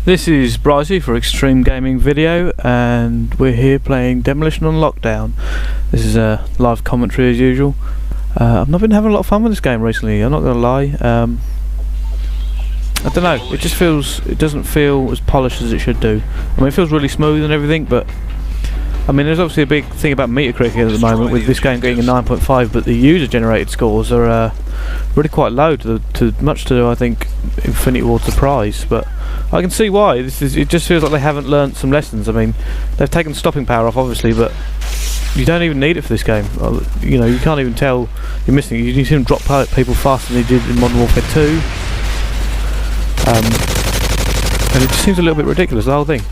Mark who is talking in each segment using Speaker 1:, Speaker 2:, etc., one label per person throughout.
Speaker 1: This is Brycey for Xtreme Gaming video, and we're here playing Demolition on Lockdown. This is a live commentary as usual. I've not been having a lot of fun with this game recently, I'm not going to lie. I don't know, it doesn't feel as polished as it should do. I mean, it feels really smooth and everything, but I mean, there's obviously a big thing about Metacritic at the moment with this game getting a 9.5, but the user generated scores are really quite low, much to I think Infinity Ward's surprise. But I can see why. It just feels like they haven't learnt some lessons. I mean, they've taken stopping power off obviously, but you don't even need it for this game. You know, you can't even tell you're missing it. You see them drop people faster than they did in Modern Warfare 2, and it just seems a little bit ridiculous, the whole thing.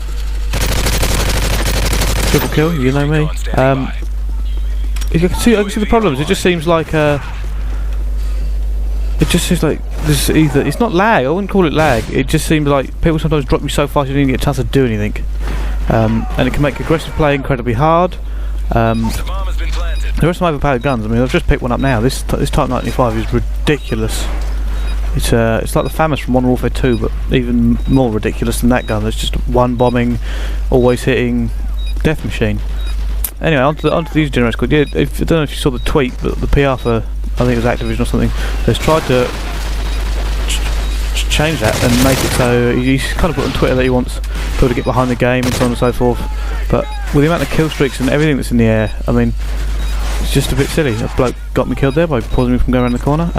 Speaker 1: Triple kill, you know me. I can see the problems. It just seems like there's either, it's not lag, I wouldn't call it lag, it just seems like people sometimes drop you so fast you don't even get a chance to do anything, and it can make aggressive play incredibly hard. There are some overpowered guns. I mean, I've just picked one up now. This Type 95 is ridiculous. It's like the FAMAS from Modern Warfare 2, but even more ridiculous than that gun. There's just one bombing, always hitting death machine. Anyway, onto the user generated squad. Yeah, I don't know if you saw the tweet, but the PR for, I think it was Activision or something, has tried to change that and make it so he's kind of put on Twitter that he wants people to get behind the game and so on and so forth. But with the amount of kill streaks and everything that's in the air, I mean, it's just a bit silly. A bloke got me killed there by pausing me from going around the corner.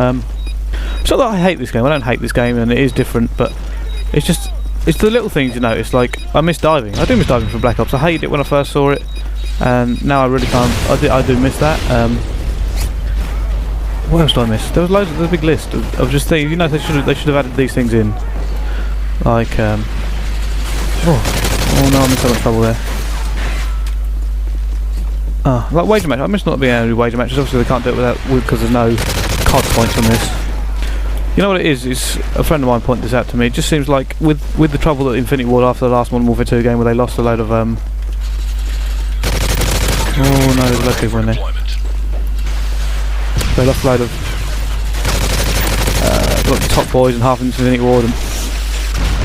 Speaker 1: It's not that I hate this game. I don't hate this game, and it is different, but it's the little things you notice. Like, I miss diving. I do miss diving from Black Ops. I hated it when I first saw it, and now I really can't. I do miss that. What else do I miss? There was loads. There's a big list of just things. You know, they should have added these things in. Like, oh no, I'm in so much trouble there. Like wager match. I miss not being able to do wager matches. Obviously, they can't do it because there's no COD points on this. You know what it is? It's a friend of mine pointed this out to me. It just seems like with the trouble that Infinity Ward after the last Modern Warfare 2 game where they lost a load of oh no, there's a load of people in there. They lost a load of the top boys and half into Infinity Ward and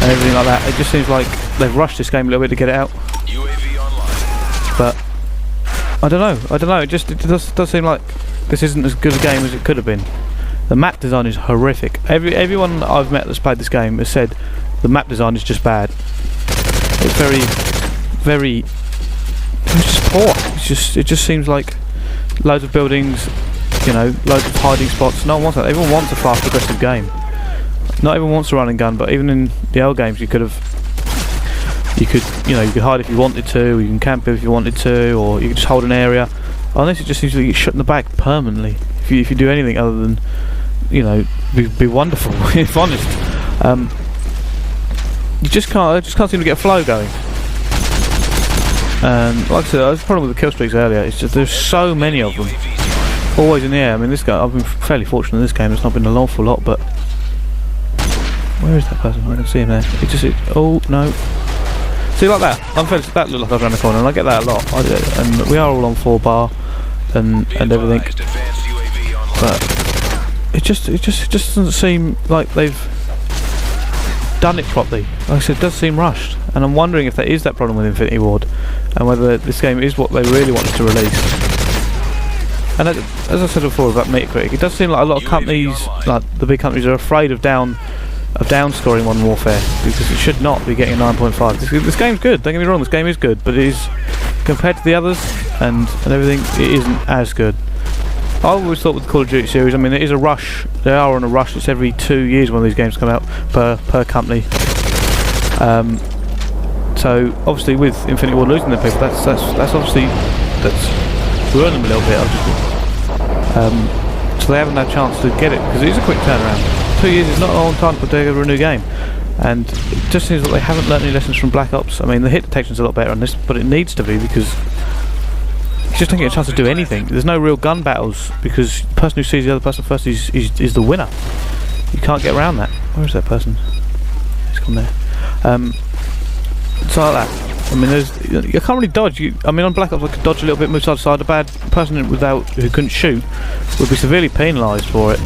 Speaker 1: everything like that. It just seems like they've rushed this game a little bit to get it out. But I don't know. It does seem like this isn't as good a game as it could have been. The map design is horrific. Everyone I've met that's played this game has said the map design is just bad. It's it's just poor. It just seems like loads of buildings, you know, loads of hiding spots. No one wants that. Everyone wants a fast, aggressive game. Not everyone wants a run and gun, but even in the old games, you could hide if you wanted to, or you can camp if you wanted to, or you could just hold an area. On this, it just seems to get shut in the back permanently. If you do anything other than, you know, be wonderful, if honest. I just can't seem to get a flow going. And like I said, I was problem with the kill streaks earlier. It's just there's so many of them, always in the air. I mean, this guy, I've been fairly fortunate in this game. It's not been an awful lot, but where is that person? I can see him there. Oh no! See, like that. That looked like I was around the corner, and I get that a lot. And we are all on 4 bar and everything. But it just doesn't seem like they've done it properly. Like I said, it does seem rushed, and I'm wondering if there is that problem with Infinity Ward, and whether this game is what they really wanted to release. And as I said before about Metacritic, it does seem like a lot of companies, like the big companies, are afraid of downscoring Modern Warfare, because it should not be getting a 9.5. This game's good. Don't get me wrong. This game is good, but it is, compared to the others and everything, it isn't as good. I always thought with the Call of Duty series, I mean, it is a rush. They are on a rush. It's every 2 years when these games come out per company. So obviously with Infinity Ward losing their people, that's obviously ruined them a little bit. So they haven't had a chance to get it, because it is a quick turnaround. 2 years is not a long time to put together a new game, and it just seems like they haven't learned any lessons from Black Ops. I mean, the hit detection's a lot better on this, but it needs to be, because you just don't get a chance to do anything. There's no real gun battles, because the person who sees the other person first is the winner. You can't get around that. Where is that person? He's gone there. So like that. I mean, you can't really dodge. I mean, on Black Ops I could dodge a little bit, move side to side. A bad person who couldn't shoot would be severely penalised for it.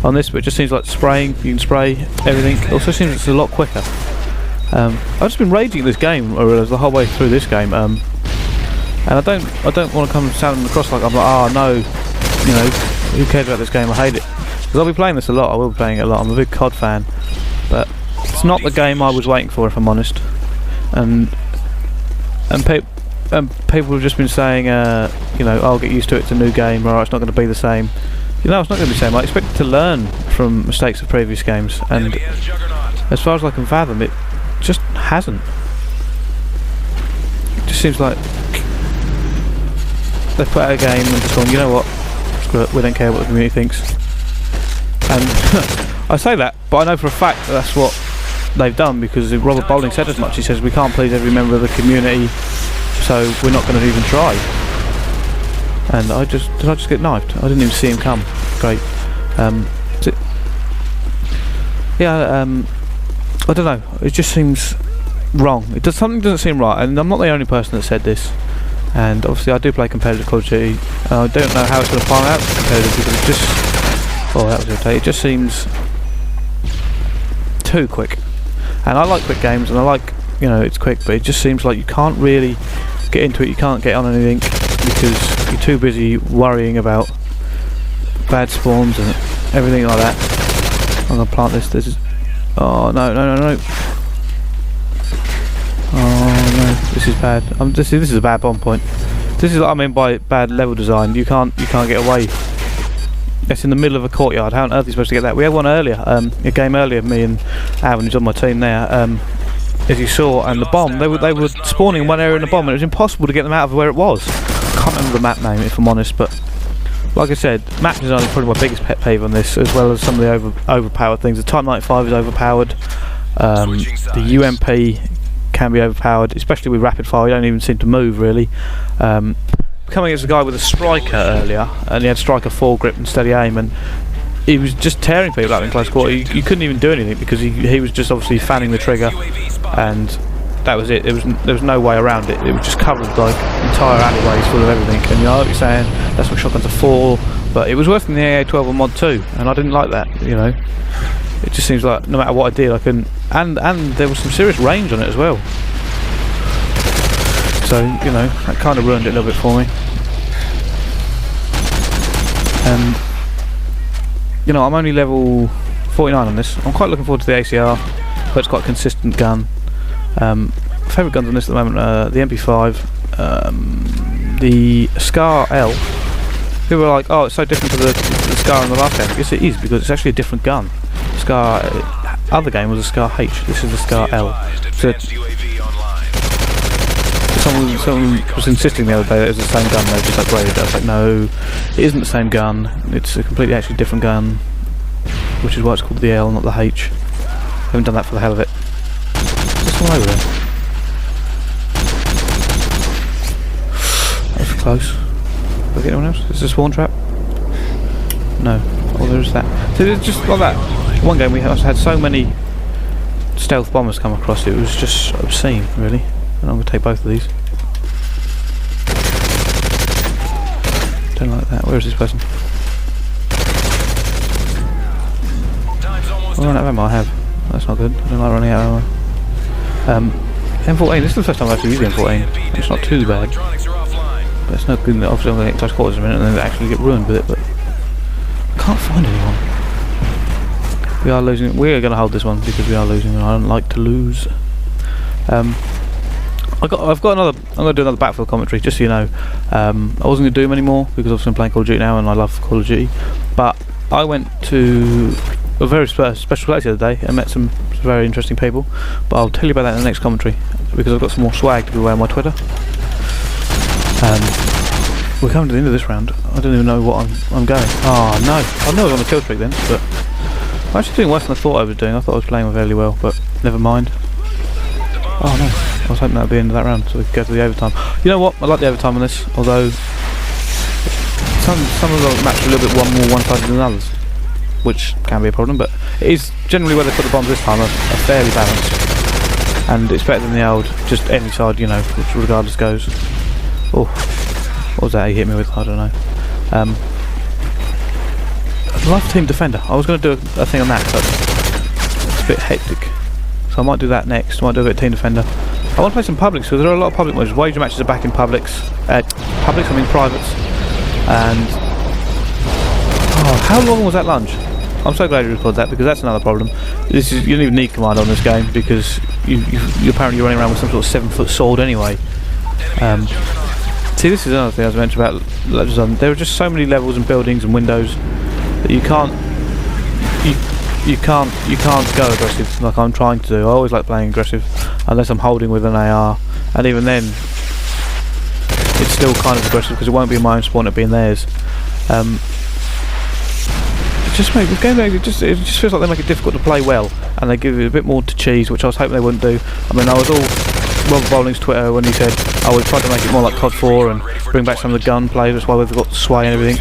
Speaker 1: On this, but it just seems like spraying. You can spray everything. It also seems it's a lot quicker. I've just been raging this game the whole way through this game, and I don't want to come sounding across like I'm like, oh no, you know, who cares about this game? I hate it, because I'll be playing this a lot. I will be playing it a lot. I'm a big COD fan, but it's not the game I was waiting for, if I'm honest. And people have just been saying, you know, I'll get used to it. It's a new game, or it's not going to be the same. You know, it's not going to be the same. I expected to learn from mistakes of previous games, and as far as I can fathom, it just hasn't. It just seems like they've put out a game and just gone, you know what, screw it, we don't care what the community thinks. And I say that, but I know for a fact that that's what they've done, because Robert Bowling said as much. He says we can't please every member of the community, so we're not going to even try. And did I just get knifed? I didn't even see him come. Great. Yeah, I don't know. It just seems wrong. Something doesn't seem right, and I'm not the only person that said this. And obviously, I do play competitive Call of Duty. I don't know how it's going to pan out competitive, because it just, oh, that was irritating. It just seems too quick. And I like quick games, and I like, you know, it's quick, but it just seems like you can't really get into it. You can't get on anything because you're too busy worrying about bad spawns and everything like that. I'm gonna plant this. This is. Oh no! Oh no! This is bad. This is a bad bomb point. This is what I mean by bad level design. You can't get away. It's in the middle of a courtyard. How on earth are you supposed to get that? We had one earlier. A game earlier. Me and Aaron, who's on my team there. As you saw, and the bomb. They were spawning in one area in the bomb, and it was impossible to get them out of where it was. I can't remember the map name, if I'm honest, but. Like I said, map design is probably my biggest pet peeve on this, as well as some of the overpowered things. The Type 95 is overpowered. The UMP can be overpowered, especially with rapid fire. You don't even seem to move really. Coming against a guy with a striker earlier, and he had striker foregrip and steady aim, and he was just tearing people up in close quarter. You couldn't even do anything because he was just obviously fanning the trigger, and that was it. There was no way around it. It was just covered like entire alleyways full of everything. And you know what you're saying, that's what shotguns are for. But it was worse than the AA-12 on Mod 2, and I didn't like that. You know, it just seems like no matter what I did, I couldn't. And there was some serious range on it as well. So you know, that kind of ruined it a little bit for me. And you know, I'm only level 49 on this. I'm quite looking forward to the ACR, but it's quite a consistent gun. Favourite guns on this at the moment, the MP5, the Scar L. People are like, oh, it's so different to the Scar in the last game. Yes, it is, because it's actually a different gun. Scar, other game was a Scar H. This is the Scar L. So someone was insisting the other day that it was the same gun. They just upgraded it. I was like, no, it isn't the same gun. It's a completely actually different gun, which is why it's called the L, not the H. I haven't done that for the hell of it. One over there. That was close. Did I get anyone else? Is this a spawn trap? No. Oh, there's that. So it's just like that. One game we had so many stealth bombers come across, it was just obscene, really. And I'm going to take both of these. Don't like that. Where is this person? What amount of ammo I have? That's not good. I don't like running out of ammo. M14, this is the first time I've actually used the M14. It's not too bad. But it's not good. Obviously I'm going to get close quarters in a minute and then actually get ruined with it, but I can't find anyone. We are losing. We are going to hold this one because we are losing, and I don't like to lose. I've got another. I'm going to do another Battlefield commentary, just so you know. I wasn't going to do them anymore because obviously I'm playing Call of Duty now, and I love Call of Duty. But I went to a very special place the other day and met some very interesting people. But I'll tell you about that in the next commentary because I've got some more swag to give away on my Twitter. We're coming to the end of this round. I don't even know what I'm going. Oh no! I know I was on the kill streak then, but I'm actually doing worse than I thought I was doing. I thought I was playing fairly well, but never mind. Oh no! I was hoping that would be the end of that round, so we could go to the overtime. You know what? I like the overtime on this, although some of the maps are a little bit more one-sided than others, which can be a problem. But it is generally where they put the bombs this time are fairly balanced, and it's better than the old just any side, you know, which regardless goes. Oh, what was that he hit me with? I don't know. Love team defender. I was going to do a thing on that, but it's a bit hectic. So so I might do that next. I might do a bit of Team Defender. I want to play some publics because there are a lot of public modes. Wager matches are back in publics. Publics, I mean privates. And oh, how long was that lunge? I'm so glad you recorded that because that's another problem. You don't even need command on this game because you apparently you're running around with some sort of 7-foot sword anyway. See, this is another thing I was mentioning about levels. There are just so many levels and buildings and windows that you can't go aggressive like I'm trying to do. I always like playing aggressive unless I'm holding with an AR, and even then it's still kind of aggressive because it won't be in my own spawn, it'll be in theirs. This game, it just feels like they make it difficult to play well, and they give you a bit more to cheese, which I was hoping they wouldn't do. I mean, I was all Robert Bowling's Twitter when he said, "Oh, we tried to make it more like COD 4 and bring back some of the gunplay. That's why we've got sway and everything."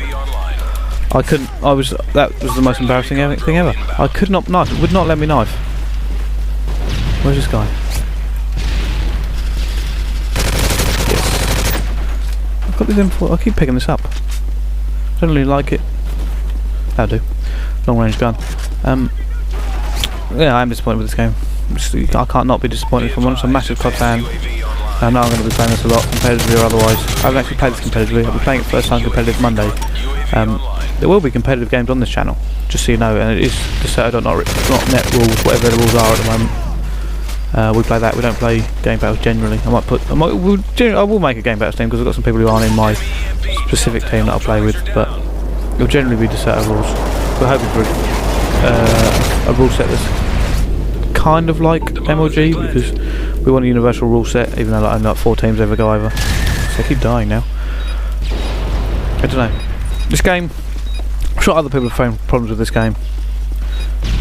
Speaker 1: I couldn't. That was the most embarrassing thing ever. I could not knife. It would not let me knife. Where's this guy? Yes. I've got this M4. I keep picking this up. I don't really like it. That'll do. Long range gun. Yeah, I am disappointed with this game. I can't not be disappointed if I'm honest. I'm a massive COD fan. I know I'm going to be playing this a lot, competitively or otherwise. I haven't actually played this competitively. I'll be playing it first time competitive Monday. There will be competitive games on this channel, just so you know, and it is the Certo.net rules, whatever the rules are at the moment. We play that. We don't play game battles generally. I will make a game battles team because I've got some people who aren't in my specific team that I'll play with, but it'll generally be the Certo rules. We're hoping for a rule set that's kind of like MLG because we want a universal rule set, even though only like 4 teams ever go over. So I keep dying now. I don't know. This game, I'm sure other people have found problems with this game.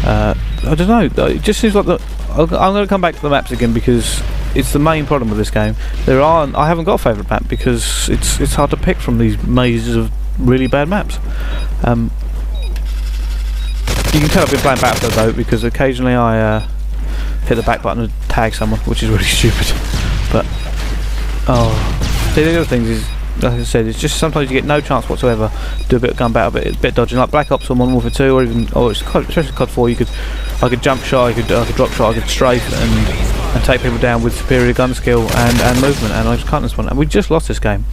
Speaker 1: I don't know. It just seems like I'm going to come back to the maps again because it's the main problem with this game. I haven't got a favourite map because it's hard to pick from these mazes of really bad maps. You can tell I've been playing Battlefield though because occasionally I hit the back button and tag someone, which is really stupid. But see, the other things is, like I said, it's just sometimes you get no chance whatsoever to do a bit of gun battle, a bit dodging, like Black Ops or Modern Warfare 2, or even especially COD 4. I could jump shot, I could drop shot, I could strafe and take people down with superior gun skill and movement, and I just can't this one. And we just lost this game.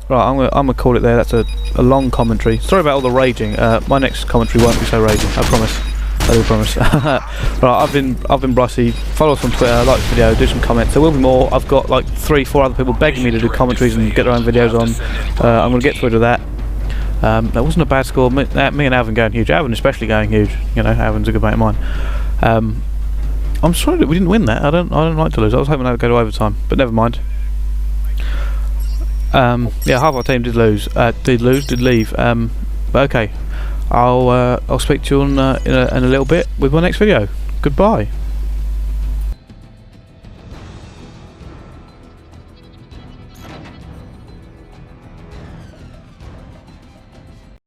Speaker 1: Right, I'm gonna call it there. That's a long commentary. Sorry about all the raging. My next commentary won't be so raging. I promise. I do promise. Right, I've been Brussy. Follow us on Twitter, like the video, do some comments. There will be more. I've got like 3-4 other people begging me to do commentaries and get their own videos on. I'm gonna get through to that. That wasn't a bad score. Me and Alvin going huge. Alvin especially going huge. You know, Alvin's a good mate of mine. I'm sorry that we didn't win that. I don't like to lose. I was hoping that would go to overtime, but never mind. Yeah, half our team did leave. But okay, I'll speak to you in a little bit with my next video. Goodbye.